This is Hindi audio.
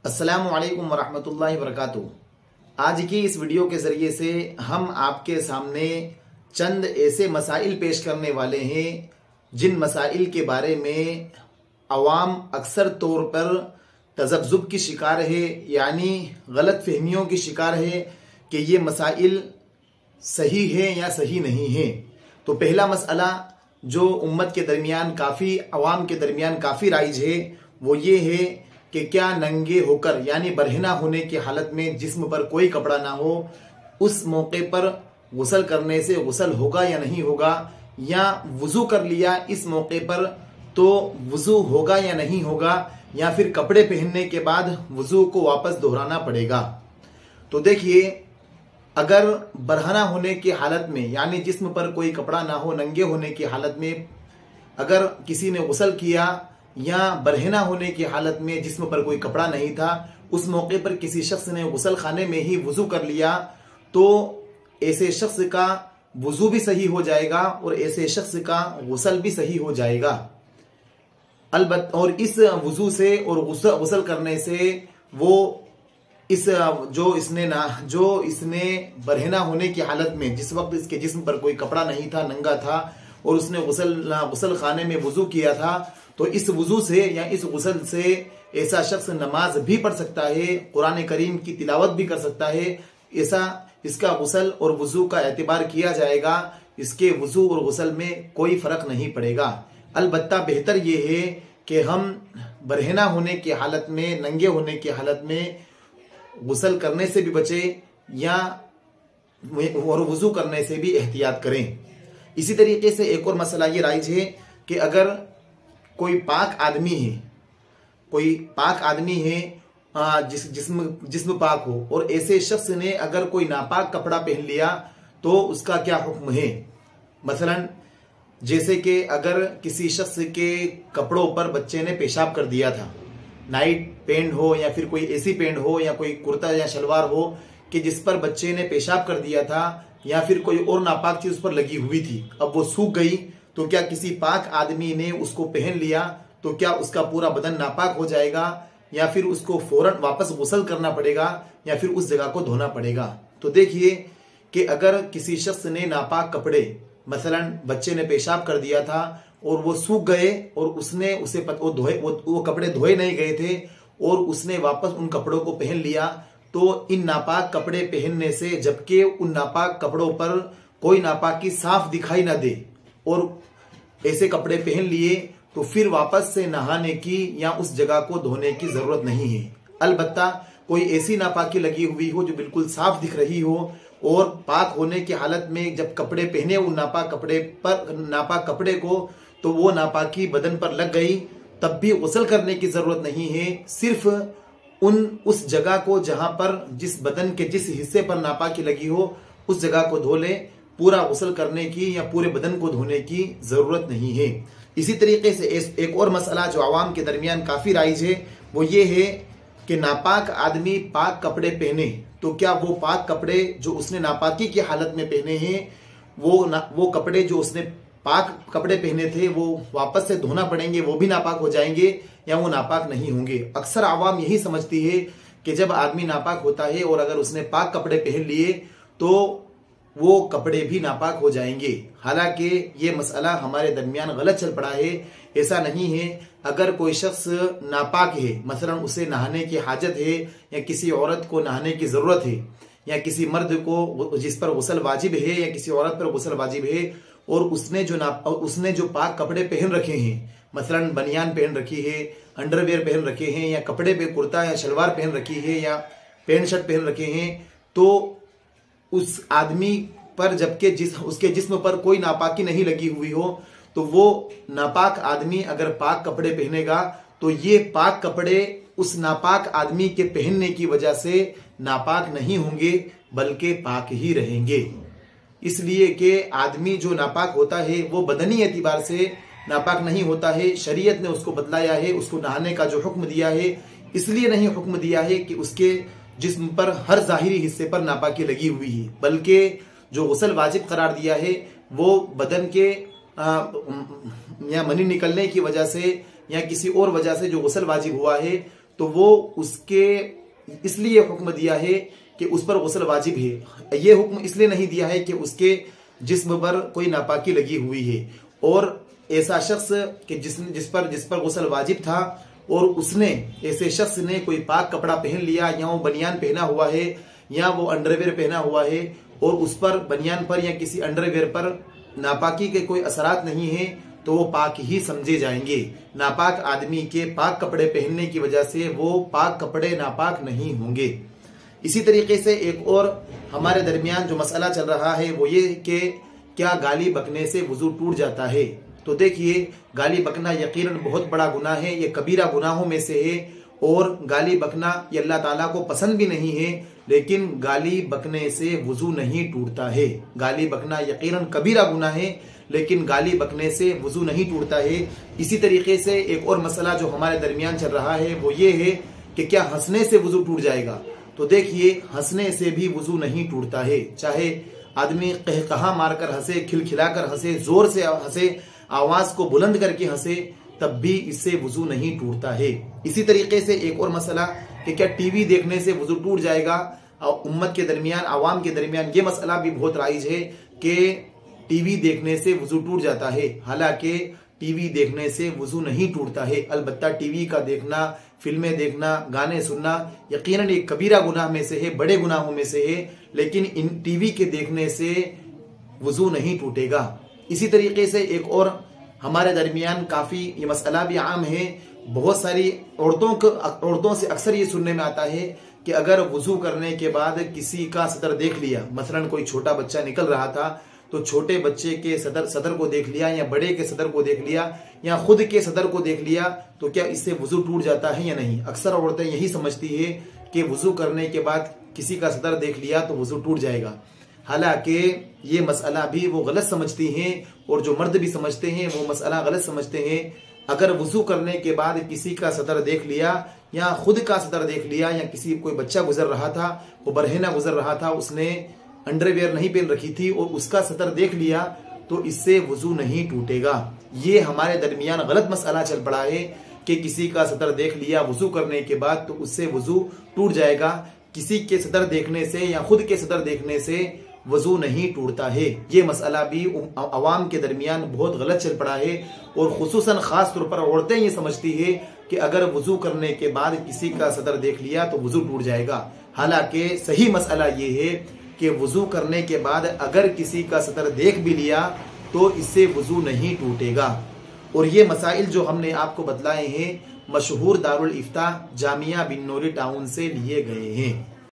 अस्सलामु अलैकुम वरहमतुल्लाहि वबरकातुहू। आज की इस वीडियो के ज़रिए से हम आपके सामने चंद ऐसे मसाइल पेश करने वाले हैं जिन मसाइल के बारे में अवाम अक्सर तौर पर तज़ब्ज़ुब की शिकार है, यानी गलत फहमियों की शिकार है कि ये मसाइल सही है या सही नहीं है। तो पहला मसला जो उम्मत के दरमियान काफ़ी अवाम के दरमियान काफ़ी राइज है वो ये है कि क्या नंगे होकर यानी बरहना होने की हालत में जिस्म पर कोई कपड़ा ना हो उस मौके पर गुस्ल करने से गुस्ल होगा या नहीं होगा, या वुज़ू कर लिया इस मौके पर तो वुज़ू होगा या नहीं होगा, या फिर कपड़े पहनने के बाद वुज़ू को वापस दोहराना पड़ेगा। तो देखिए, अगर बरहना होने की हालत में यानी जिस्म पर कोई कपड़ा ना हो, नंगे होने की हालत में अगर किसी ने गुस्ल किया या बरहना होने की हालत में जिस्म पर कोई कपड़ा नहीं था, उस मौके पर किसी शख्स ने गुस्ल खाने में ही वुज़ू कर लिया तो ऐसे शख्स का वुज़ू भी सही हो जाएगा और ऐसे शख्स का गुस्ल भी सही हो जाएगा। अलबत्ता और इस वुज़ू से और गुस्ल करने से वो जो इसने बरहना होने की हालत में जिस वक्त इसके जिस्म पर कोई कपड़ा नहीं था, नंगा था और उसने गुस्ल खाने में वुज़ू किया था, तो इस वुज़ू से या इस गुस्ल से ऐसा शख्स नमाज भी पढ़ सकता है, कुरान करीम की तिलावत भी कर सकता है। ऐसा इसका गुस्ल और वुज़ू का एतबार किया जाएगा, इसके वुज़ू और गुस्ल में कोई फर्क नहीं पड़ेगा। अलबत्ता बेहतर ये है कि हम बरहना होने की हालत में, नंगे होने की हालत में गुस्ल करने से भी बचे या और वुज़ू करने से भी एहतियात करें। इसी तरीके से एक और मसला ये राइज है कि अगर कोई पाक आदमी है जिस्म पाक हो और ऐसे शख्स ने अगर कोई नापाक कपड़ा पहन लिया तो उसका क्या हुक्म है। मसलन जैसे कि अगर किसी शख्स के कपड़ों पर बच्चे ने पेशाब कर दिया था, नाइट पैंट हो या फिर कोई ऐसी पैंट हो या कोई कुर्ता या शलवार हो कि जिस पर बच्चे ने पेशाब कर दिया था या फिर कोई और नापाक चीज उस पर लगी हुई थी, अब वो सूख गई, तो क्या किसी पाक आदमी ने उसको पहन लिया तो क्या उसका पूरा बदन नापाक हो जाएगा या फिर उसको फौरन वापस गुस्ल करना पड़ेगा या फिर उस जगह को धोना पड़ेगा। तो देखिए कि अगर किसी शख्स ने नापाक कपड़े, मसलन बच्चे ने पेशाब कर दिया था और वो सूख गए और वो कपड़े धोए नहीं गए थे और उसने वापस उन कपड़ों को पहन लिया, तो इन नापाक कपड़े पहनने से, जबकि उन नापाक कपड़ों पर कोई नापाकी साफ दिखाई ना दे और ऐसे कपड़े पहन लिए, तो फिर वापस से नहाने की या उस जगह को धोने की जरूरत नहीं है। अलबत्ता कोई ऐसी नापाकी लगी हुई हो जो बिल्कुल साफ दिख रही हो और पाक होने की हालत में जब कपड़े पहने उन नापाक कपड़े को, तो वो नापाकी बदन पर लग गई, तब भी गुस्ल करने की जरूरत नहीं है। सिर्फ उस जगह को जहां पर जिस बदन के जिस हिस्से पर नापाकी लगी हो उस जगह को धो ले, पूरा गुस्ल करने की या पूरे बदन को धोने की जरूरत नहीं है। इसी तरीके से एक और मसला जो आवाम के दरमियान काफी राइज है वो ये है कि नापाक आदमी पाक कपड़े पहने तो क्या वो पाक कपड़े जो उसने नापाकी की हालत में पहने हैं वो कपड़े जो उसने पाक कपड़े पहने थे वो वापस से धोना पड़ेंगे, वो भी नापाक हो जाएंगे या वो नापाक नहीं होंगे। अक्सर आवाम यही समझती है कि जब आदमी नापाक होता है और अगर उसने पाक कपड़े पहन लिए तो वो कपड़े भी नापाक हो जाएंगे। हालांकि ये मसला हमारे दरमियान गलत चल पड़ा है, ऐसा नहीं है। अगर कोई शख्स नापाक है, मसलन उसे नहाने की हाजत है या किसी औरत को नहाने की जरूरत है या किसी मर्द को जिस पर गुस्ल वाजिब है या किसी औरत पर गुस्ल वाजिब है और उसने जो पाक कपड़े पहन रखे हैं, मसलन बनियान पहन रखी है, अंडरवेयर पहन रखे हैं या कपड़े पे कुर्ता या शलवार पहन रखी है या पैंट शर्ट पहन रखे हैं, तो उस आदमी पर जबकि उसके जिस्म पर कोई नापाकी नहीं लगी हुई हो, तो वो नापाक आदमी अगर पाक कपड़े पहनेगा तो ये पाक कपड़े उस नापाक आदमी के पहनने की वजह से नापाक नहीं होंगे बल्कि पाक ही रहेंगे। इसलिए कि आदमी जो नापाक होता है वो बदनी एतबार से नापाक नहीं होता है। शरीयत ने उसको बतलाया है, उसको नहाने का जो हुक्म दिया है इसलिए नहीं हुक्म दिया है कि उसके जिस्म पर हर जाहिरी हिस्से पर नापाकी लगी हुई है, बल्कि जो गुस्ल वाजिब करार दिया है वो बदन के या मनी निकलने की वजह से या किसी और वजह से जो गुस्ल वाजिब हुआ है तो वो उसके इसलिए हुक्म दिया है कि उस पर गुस्ल वाजिब है। ये हुक्म इसलिए नहीं दिया है कि उसके जिस्म पर कोई नापाकी लगी हुई है। और ऐसा शख्स कि जिस पर गुस्ल वाजिब था और उसने ऐसे शख्स ने कोई पाक कपड़ा पहन लिया, या वो बनियान पहना हुआ है या वो अंडरवेयर पहना हुआ है और उस पर बनियान पर या किसी अंडरवेयर पर नापाकी के कोई असरात नहीं है, तो वो पाक ही समझे जाएंगे। नापाक आदमी के पाक कपड़े पहनने की वजह से वो पाक कपड़े नापाक नहीं होंगे। इसी तरीके से एक और हमारे दरमियान जो मसला चल रहा है वो ये कि क्या गाली बकने से वुजू टूट जाता है। तो देखिए, गाली बकना यकीनन बहुत बड़ा गुनाह है, ये कबीरा गुनाहों में से है और गाली बकना ये अल्लाह ताला को पसंद भी नहीं है, लेकिन गाली बकने से वुजू नहीं टूटता है। गाली बकना यकीनन कबीरा गुनाह है, लेकिन गाली बकने से वुजू नहीं टूटता है। इसी तरीके से एक और मसला जो हमारे दरमियान चल रहा है वो ये है कि क्या हंसने से वुजू टूट जाएगा। तो देखिए, हंसने से भी वुजू नहीं टूटता है। चाहे आदमी कहकहा मारकर हंसे, खिलखिलाकर हंसे, जोर से हंसे, आवाज को बुलंद करके हंसे, तब भी इससे वुजू नहीं टूटता है। इसी तरीके से एक और मसला कि क्या टीवी देखने से वुजू टूट जाएगा। उम्मत के दरमियान, आवाम के दरमियान ये मसला भी बहुत राइज है कि टीवी देखने से वुजू टूट जाता है। हालांकि टीवी देखने से वुजू नहीं टूटता है। अलबत्ता टीवी का देखना, फिल्में देखना, गाने सुनना यकीनन एक कबीरा गुनाह में से है, बड़े गुनाहों में से है, लेकिन इन टीवी के देखने से वुजू नहीं टूटेगा। इसी तरीके से एक और हमारे दरमियान काफी ये मसला भी आम है। बहुत सारी औरतों से अक्सर ये सुनने में आता है कि अगर वुजू करने के बाद किसी का सतर देख लिया, मसलन कोई छोटा बच्चा निकल रहा था तो छोटे बच्चे के सदर को देख लिया या बड़े के सदर को देख लिया या खुद के सदर को देख लिया, तो क्या इससे वुजू टूट जाता है या नहीं। अक्सर औरतें यही समझती है कि वुजू करने के बाद किसी का सदर देख लिया तो वुजू टूट जाएगा। हालांकि ये मसला भी वो गलत समझती हैं और जो मर्द भी समझते हैं वो मसला गलत समझते हैं। अगर वुजू करने के बाद किसी का सदर देख लिया या खुद का सदर देख लिया या किसी कोई बच्चा गुजर रहा था, वो बरहना गुजर रहा था, उसने अंडरवेयर नहीं पहन रखी थी और उसका सतर देख लिया, तो इससे वुजू नहीं टूटेगा। ये हमारे दरमियान गलत मसला चल पड़ा है कि किसी का सतर देख लिया वुजू करने के बाद तो उससे वुजू टूट जाएगा। किसी के सतर देखने से या खुद के सतर देखने से वजू नहीं टूटता है। ये मसला भी अवाम के दरमियान बहुत गलत चल पड़ा है और खुसूसन खास तौर पर औरतें ये समझती है कि अगर वजू करने के बाद किसी का सदर देख लिया तो वजू टूट जाएगा। हालांकि सही मसला ये है कि वजू करने के बाद अगर किसी का सदर देख भी लिया तो इससे वजू नहीं टूटेगा। और ये मसाइल जो हमने आपको बतलाए हैं मशहूर दारुल इफ्ता जामिया बिन नूरी टाउन से लिए गए हैं।